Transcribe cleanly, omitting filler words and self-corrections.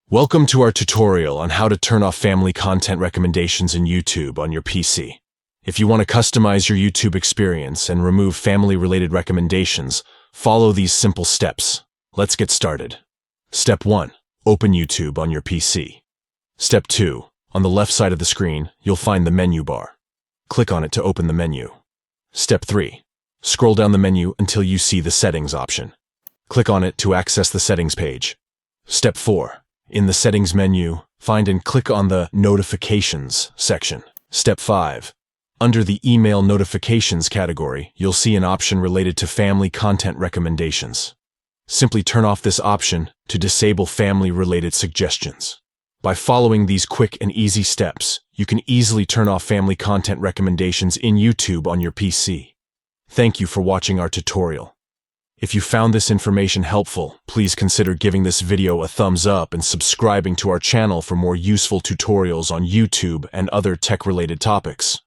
Welcome to our tutorial on how to turn off family content recommendations in YouTube on your PC. If you want to customize your YouTube experience and remove family-related recommendations, follow these simple steps. Let's get started. Step 1. Open YouTube on your PC. Step 2. On the left side of the screen, you'll find the menu bar. Click on it to open the menu. Step 3. Scroll down the menu until you see the Settings option. Click on it to access the Settings page. Step 4. In the Settings menu, find and click on the Notifications section. Step 5. Under the Email Notifications category, you'll see an option related to family content recommendations. Simply turn off this option to disable family-related suggestions. By following these quick and easy steps, you can easily turn off family content recommendations in YouTube on your PC. Thank you for watching our tutorial. If you found this information helpful, please consider giving this video a thumbs up and subscribing to our channel for more useful tutorials on YouTube and other tech-related topics.